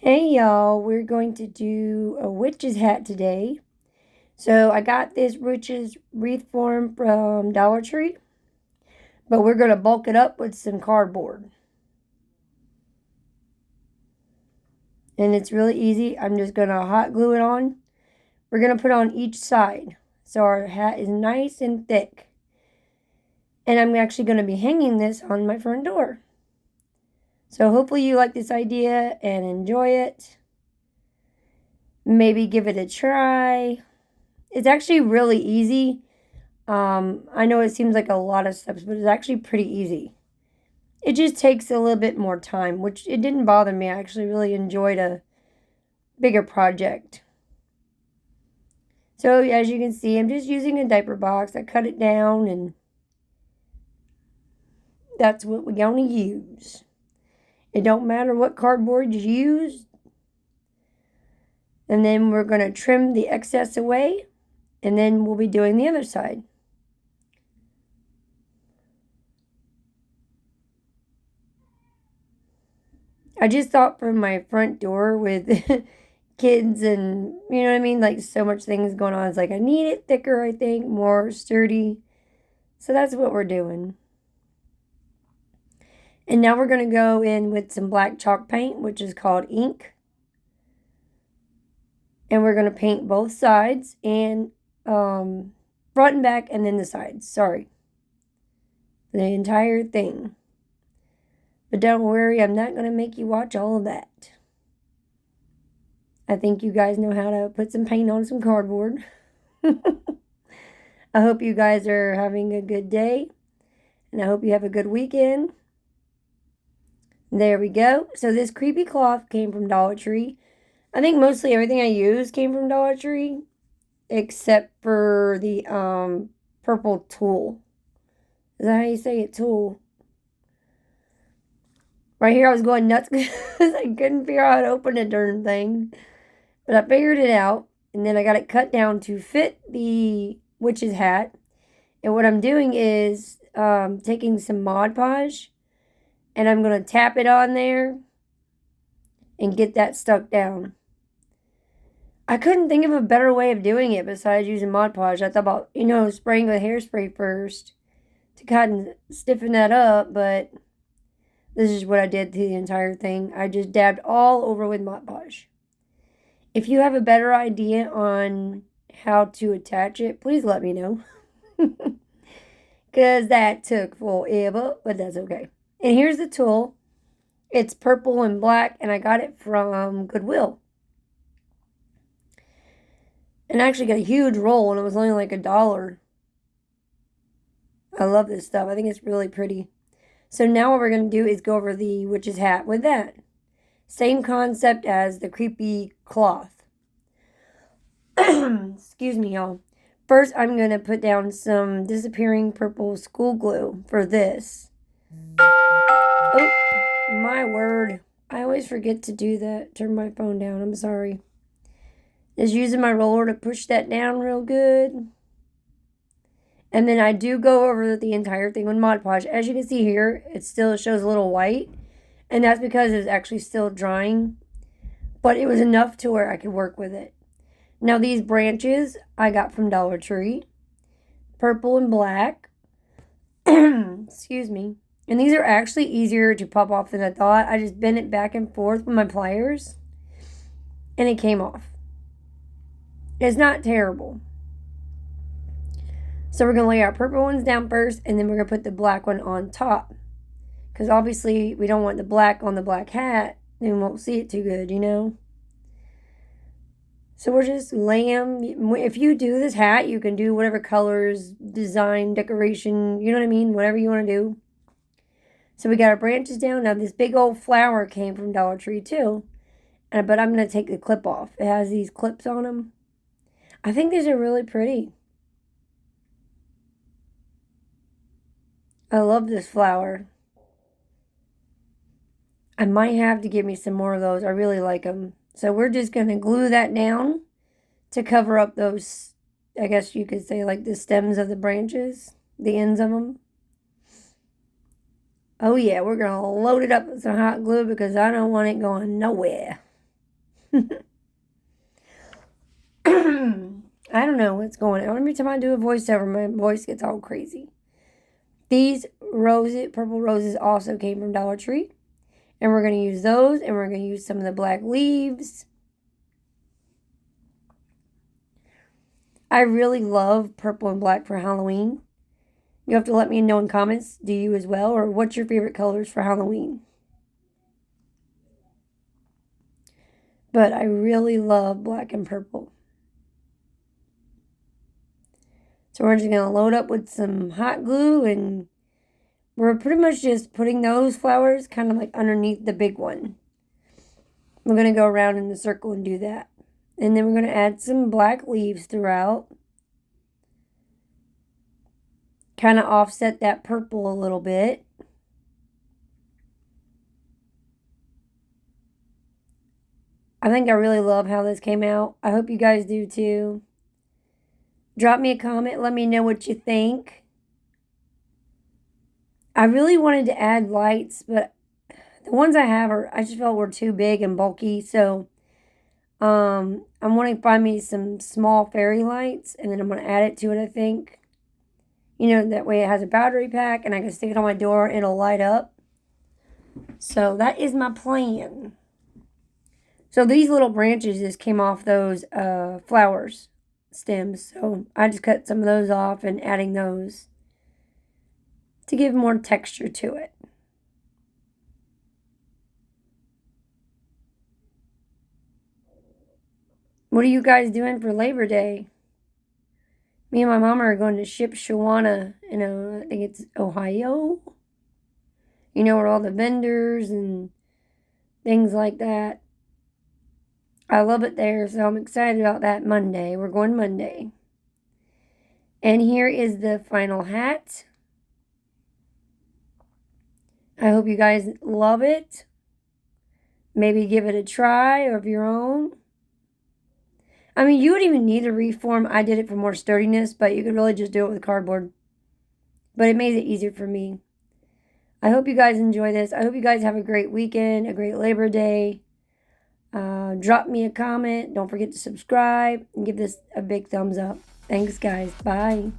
Hey y'all, we're going to do a witch's hat today. So I got this witch's wreath form from Dollar Tree, but we're going to bulk it up with some cardboard. And it's really easy. I'm just going to hot glue it on. We're going to put on each side so our hat is nice and thick. And I'm actually going to be hanging this on my front door. So hopefully you like this idea and enjoy it. Maybe give it a try. It's actually really easy. I know it seems like a lot of steps, but it's actually pretty easy. It just takes a little bit more time, which it didn't bother me. I actually really enjoyed a bigger project. So as you can see, I'm just using a diaper box. I cut it down and that's what we're going to use. It don't matter what cardboard you use. And then we're going to trim the excess away, and then we'll be doing the other side. I just thought for my front door with kids and, you know what I mean? Like so much things going on. It's like I need it thicker, I think, more sturdy. So that's what we're doing. And now we're going to go in with some black chalk paint, which is called ink. And we're going to paint both sides and front and back and then the sides. Sorry. The entire thing. But don't worry, I'm not going to make you watch all of that. I think you guys know how to put some paint on some cardboard. I hope you guys are having a good day. And I hope you have a good weekend. There we go. So this creepy cloth came from Dollar Tree. I think mostly everything I use came from Dollar Tree. Except for the purple tulle. Is that how you say it? Tulle. Right here I was going nuts because I couldn't figure out how to open the darn thing. But I figured it out. And then I got it cut down to fit the witch's hat. And what I'm doing is taking some Mod Podge. And I'm going to tap it on there. And get that stuck down. I couldn't think of a better way of doing it besides using Mod Podge. I thought about, spraying with hairspray first. To kind of stiffen that up. But this is what I did to the entire thing. I just dabbed all over with Mod Podge. If you have a better idea on how to attach it, please let me know. Because that took forever, but that's okay. And here's the tool. It's purple and black, and I got it from Goodwill. And I actually got a huge roll, and it was only like $1. I love this stuff. I think it's really pretty. So now what we're going to do is go over the witch's hat with that. Same concept as the creepy cloth. Excuse me, y'all. First, I'm going to put down some disappearing purple school glue for this. Oh, my word. I always forget to do that. Turn my phone down. I'm sorry. Just using my roller to push that down real good. And then I do go over the entire thing with Mod Podge. As you can see here, it still shows a little white. And that's because it's actually still drying. But it was enough to where I could work with it. Now these branches I got from Dollar Tree. Purple and black. Excuse me. And these are actually easier to pop off than I thought. I just bent it back and forth with my pliers. And it came off. It's not terrible. So we're going to lay our purple ones down first, and then we're going to put the black one on top. Because obviously we don't want the black on the black hat. Then we won't see it too good, So we're just laying. If you do this hat, you can do whatever colors, design, decoration, you know what I mean? Whatever you want to do. So we got our branches down. Now this big old flower came from Dollar Tree too. But I'm going to take the clip off. It has these clips on them. I think these are really pretty. I love this flower. I might have to get me some more of those. I really like them. So we're just going to glue that down to cover up those, I guess you could say, like the stems of the branches, the ends of them. Oh yeah, we're going to load it up with some hot glue because I don't want it going nowhere. I don't know what's going on. Every time I do a voiceover, my voice gets all crazy. These purple roses also came from Dollar Tree. And we're going to use those, and we're going to use some of the black leaves. I really love purple and black for Halloween. You have to let me know in comments, do you as well? Or what's your favorite colors for Halloween? But I really love black and purple. So we're just going to load up with some hot glue, and we're pretty much just putting those flowers kind of like underneath the big one. We're going to go around in the circle and do that. And then we're going to add some black leaves throughout. Kind of offset that purple a little bit. I think I really love how this came out. I hope you guys do too. Drop me a comment. Let me know what you think. I really wanted to add lights, but the ones I have I just felt were too big and bulky. So I'm wanting to find me some small fairy lights, and then I'm going to add it to it, I think. You know, that way it has a battery pack, and I can stick it on my door and it'll light up. So that is my plan. So these little branches just came off those flowers stems. So I just cut some of those off and adding those to give more texture to it. What are you guys doing for Labor Day? Me and my mom are going to Shipshewana in, I think it's Ohio. You know, where all the vendors and things like that. I love it there, so I'm excited about that Monday. We're going Monday. And here is the final hat. I hope you guys love it. Maybe give it a try of your own. I mean, you wouldn't even need a reform. I did it for more sturdiness, but you could really just do it with cardboard. But it made it easier for me. I hope you guys enjoy this. I hope you guys have a great weekend, a great Labor Day. Drop me a comment. Don't forget to subscribe and give this a big thumbs up. Thanks, guys. Bye.